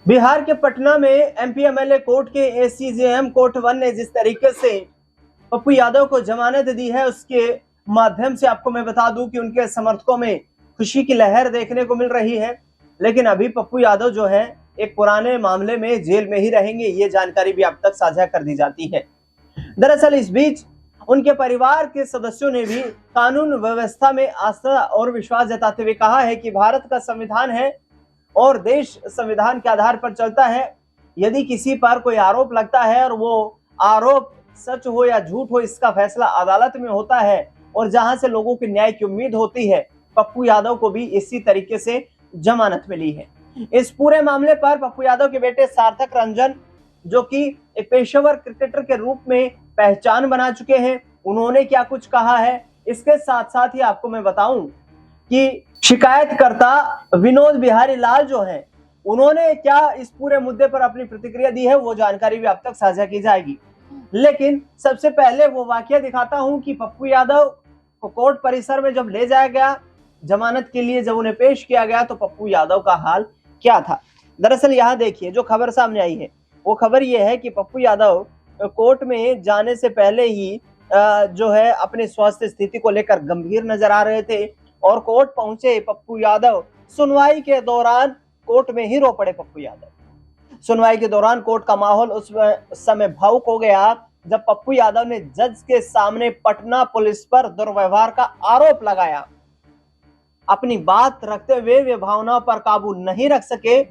बिहार के पटना में MP MLA court के एसीजेएम कोर्ट 1 ने जिस तरीके से पप्पू यादव को जमानत दी है, उसके माध्यम से आपको मैं बता दूं कि उनके समर्थकों में खुशी की लहर देखने को मिल रही है। लेकिन अभी पप्पू यादव जो है एक पुराने मामले में जेल में ही रहेंगे, ये जानकारी भी अब तक साझा कर दी जाती है। दरअसल इस बीच उनके परिवार के सदस्यों ने भी कानून व्यवस्था में आस्था और विश्वास जताते हुए कहा है कि भारत का संविधान है और देश संविधान के आधार पर चलता है। यदि किसी पर कोई आरोप लगता है और वो आरोप सच हो या झूठ हो, इसका फैसला अदालत में होता है और जहां से लोगों की न्याय की उम्मीद होती है, पप्पू यादव को भी इसी तरीके से जमानत मिली है। इस पूरे मामले पर पप्पू यादव के बेटे सार्थक रंजन, जो कि एक पेशेवर क्रिकेटर के रूप में पहचान बना चुके हैं, उन्होंने क्या कुछ कहा है, इसके साथ साथ ही आपको मैं बताऊं कि शिकायतकर्ता विनोद बिहारी लाल जो है, उन्होंने क्या इस पूरे मुद्दे पर अपनी प्रतिक्रिया दी है, वो जानकारी भी अब तक साझा की जाएगी। लेकिन सबसे पहले वो वाकया दिखाता हूं कि पप्पू यादव को कोर्ट परिसर में जब ले जाया गया जमानत के लिए, जब उन्हें पेश किया गया तो पप्पू यादव का हाल क्या था। दरअसल यहाँ देखिए जो खबर सामने आई है, वो खबर ये है कि पप्पू यादव कोर्ट में जाने से पहले ही जो है अपनी स्वास्थ्य स्थिति को लेकर गंभीर नजर आ रहे थे और कोर्ट पहुंचे पप्पू यादव। सुनवाई के दौरान कोर्ट में ही रो पड़े पप्पू यादव। सुनवाई के दौरान कोर्ट का माहौल उस समय भावुक हो गया जब पप्पू यादव ने जज के सामने पटना पुलिस पर दुर्व्यवहार का आरोप लगाया। अपनी बात रखते हुए वे भावनाओं पर काबू नहीं रख सके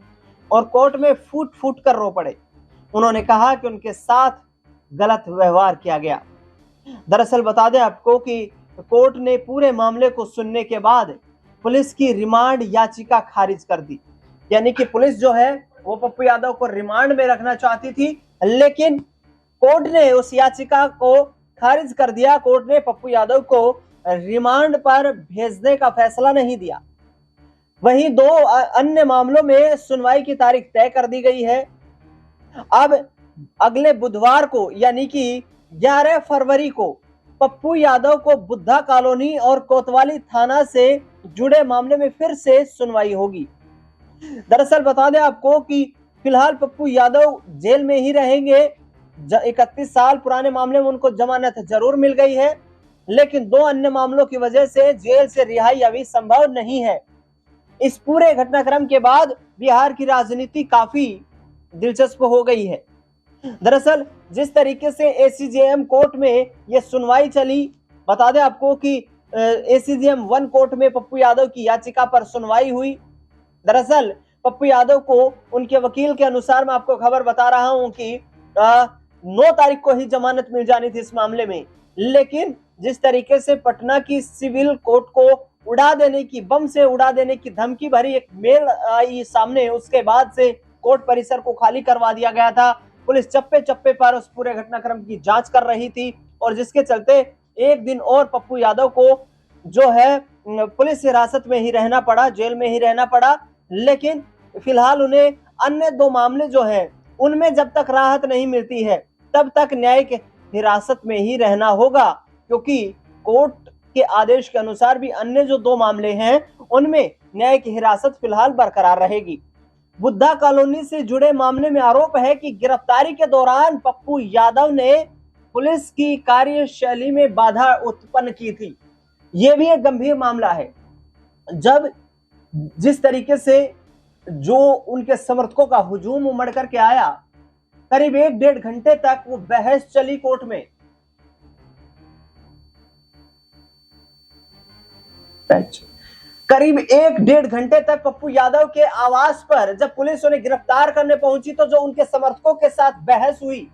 और कोर्ट में फूट फूट कर रो पड़े। उन्होंने कहा कि उनके साथ गलत व्यवहार किया गया। दरअसल बता दें आपको कि कोर्ट ने पूरे मामले को सुनने के बाद पुलिस की रिमांड याचिका खारिज कर दी। यानी कि पुलिस जो है वो पप्पू यादव को रिमांड में रखना चाहती थी, लेकिन कोर्ट ने उस याचिका को खारिज कर दिया। कोर्ट ने पप्पू यादव को रिमांड पर भेजने का फैसला नहीं दिया। वहीं दो अन्य मामलों में सुनवाई की तारीख तय कर दी गई है। अब अगले बुधवार को यानी कि 11 फरवरी को पप्पू यादव को बुद्धा कॉलोनी और कोतवाली थाना से जुड़े मामले में फिर से सुनवाई होगी। दरअसल बता दें आपको कि फिलहाल पप्पू यादव जेल में ही रहेंगे। 31 साल पुराने मामले में उनको जमानत जरूर मिल गई है, लेकिन दो अन्य मामलों की वजह से जेल से रिहाई अभी संभव नहीं है। इस पूरे घटनाक्रम के बाद बिहार की राजनीति काफी दिलचस्प हो गई है। दरअसल जिस तरीके से एसीजेएम कोर्ट में यह सुनवाई चली, बता दें आपको कि एसीजेएम 1 कोर्ट में पप्पू यादव की याचिका पर सुनवाई हुई। दरअसल पप्पू यादव को उनके वकील के अनुसार मैं आपको खबर बता रहा हूं कि 9 तारीख को ही जमानत मिल जानी थी इस मामले में, लेकिन जिस तरीके से पटना की सिविल कोर्ट को उड़ा देने की, बम से उड़ा देने की धमकी भरी एक मेल आई सामने, उसके बाद से कोर्ट परिसर को खाली करवा दिया गया था। पुलिस चप्पे चप्पे पर उस पूरे घटनाक्रम की जांच कर रही थी और जिसके चलते एक दिन और पप्पू यादव को जो है पुलिस हिरासत में ही रहना पड़ा, जेल में ही रहना पड़ा। लेकिन फिलहाल उन्हें अन्य 2 मामले जो है उनमें जब तक राहत नहीं मिलती है तब तक न्यायिक हिरासत में ही रहना होगा, क्योंकि कोर्ट के आदेश के अनुसार भी अन्य जो 2 मामले हैं उनमें न्यायिक हिरासत फिलहाल बरकरार रहेगी। बुद्धा कॉलोनी से जुड़े मामले में आरोप है कि गिरफ्तारी के दौरान पप्पू यादव ने पुलिस की कार्यशैली में बाधा उत्पन्न की थी। यह भी एक गंभीर मामला है। जब जिस तरीके से जो उनके समर्थकों का हुजूम उमड़ करके आया, करीब 1-1.5 घंटे तक वो बहस चली कोर्ट में। करीब 1-1.5 घंटे तक पप्पू यादव के आवास पर जब पुलिस उन्हें गिरफ्तार करने पहुंची तो जो उनके समर्थकों के साथ बहस हुई,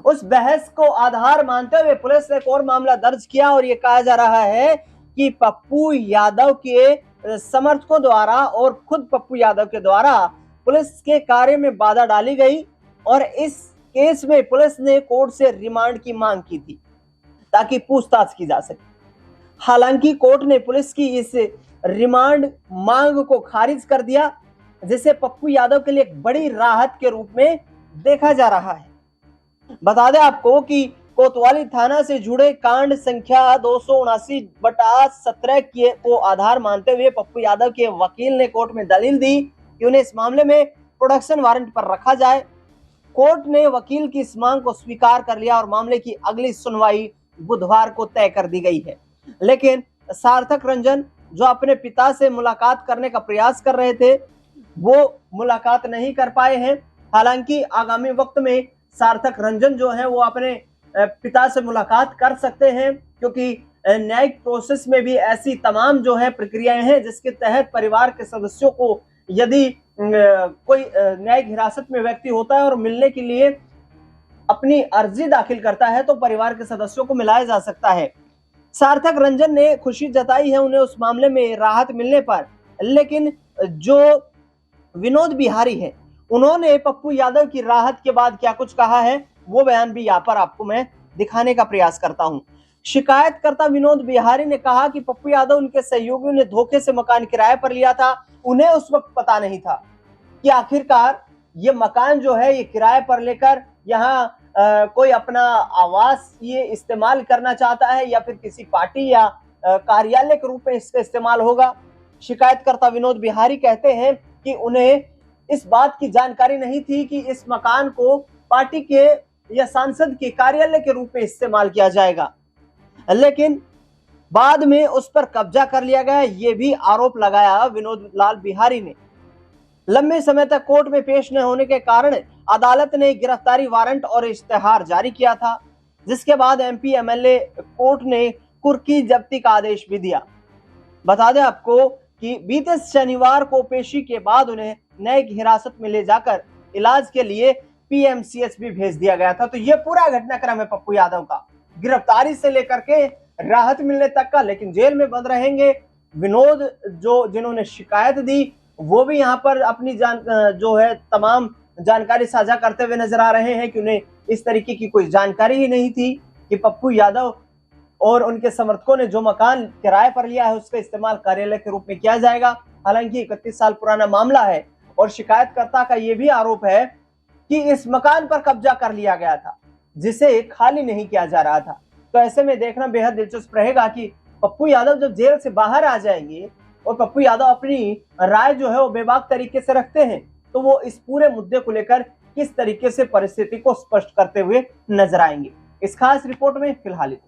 उस बहस को आधार मानते हुए पुलिस ने एक और मामला दर्ज किया और यह कहा जा रहा है कि पप्पू यादव के समर्थकों द्वारा और खुद पप्पू यादव के द्वारा पुलिस के कार्य में बाधा डाली गई और इस केस में पुलिस ने कोर्ट से रिमांड की मांग की थी ताकि पूछताछ की जा सके। हालांकि कोर्ट ने पुलिस की इस रिमांड मांग को खारिज कर दिया, जिसे पप्पू यादव के लिए एक बड़ी राहत के रूप में देखा जा रहा है। बता दें आपको कि कोतवाली थाना से जुड़े कांड संख्या 279/17 को आधार मानते हुए पप्पू यादव के वकील ने कोर्ट में दलील दी कि उन्हें इस मामले में प्रोडक्शन वारंट पर रखा जाए। कोर्ट ने वकील की इस मांग को स्वीकार कर लिया और मामले की अगली सुनवाई बुधवार को तय कर दी गई है। लेकिन सार्थक रंजन जो अपने पिता से मुलाकात करने का प्रयास कर रहे थे, वो मुलाकात नहीं कर पाए हैं। हालांकि आगामी वक्त में सार्थक रंजन जो है वो अपने पिता से मुलाकात कर सकते हैं, क्योंकि न्यायिक प्रोसेस में भी ऐसी तमाम जो है प्रक्रियाएं हैं जिसके तहत परिवार के सदस्यों को यदि कोई न्यायिक हिरासत में व्यक्ति होता है और मिलने के लिए अपनी अर्जी दाखिल करता है तो परिवार के सदस्यों को मिलाया जा सकता है। सार्थक रंजन ने खुशी जताई है उन्हें उस मामले में राहत मिलने पर, लेकिन जो विनोद बिहारी है उन्होंने पप्पू यादव की राहत के बाद क्या कुछ कहा है वो बयान भी यहाँ पर आपको मैं दिखाने का प्रयास करता हूं। शिकायतकर्ता विनोद बिहारी ने कहा कि पप्पू यादव उनके सहयोगियों ने धोखे से मकान किराए पर लिया था। उन्हें उस वक्त पता नहीं था कि आखिरकार ये मकान जो है ये किराए पर लेकर यहाँ कोई अपना आवास ये इस्तेमाल करना चाहता है या फिर किसी पार्टी या कार्यालय के रूप में इसका इस्तेमाल होगा। शिकायतकर्ता विनोद बिहारी कहते हैं कि उन्हें इस बात की जानकारी नहीं थी कि इस मकान को पार्टी के या सांसद के कार्यालय के रूप में इस्तेमाल किया जाएगा, लेकिन बाद में उस पर कब्जा कर लिया गया, ये भी आरोप लगाया विनोद लाल बिहारी ने। लंबे समय तक कोर्ट में पेश न होने के कारण अदालत ने गिरफ्तारी वारंट और इश्तेहार जारी किया था, जिसके बाद एमपी एमएलए कोर्ट ने कुर्की जब्ती का आदेश भी दिया। बता दें आपको कि बीते शनिवार को पेशी के बाद उन्हें न्यायिक हिरासत में ले जाकर इलाज के लिए पीएमसीएच भी भेज दिया गया था। तो ये पूरा घटनाक्रम है पप्पू यादव का, गिरफ्तारी से लेकर के राहत मिलने तक का। लेकिन जेल में बंद रहेंगे। विनोद जिन्होंने शिकायत दी वो भी यहाँ पर अपनी जो है तमाम जानकारी साझा करते हुए नजर आ रहे हैं कि उन्हें इस तरीके की कोई जानकारी ही नहीं थी कि पप्पू यादव और उनके समर्थकों ने जो मकान किराए पर लिया है उसका इस्तेमाल कार्यालय के रूप में किया जाएगा। हालांकि 31 साल पुराना मामला है और शिकायतकर्ता का यह भी आरोप है कि इस मकान पर कब्जा कर लिया गया था जिसे खाली नहीं किया जा रहा था। तो ऐसे में देखना बेहद दिलचस्प रहेगा कि पप्पू यादव जब जेल से बाहर आ जाएंगे और पप्पू यादव अपनी राय जो है वो बेबाक तरीके से रखते हैं तो वो इस पूरे मुद्दे को लेकर किस तरीके से परिस्थिति को स्पष्ट करते हुए नजर आएंगे। इस खास रिपोर्ट में फिलहाल इतना।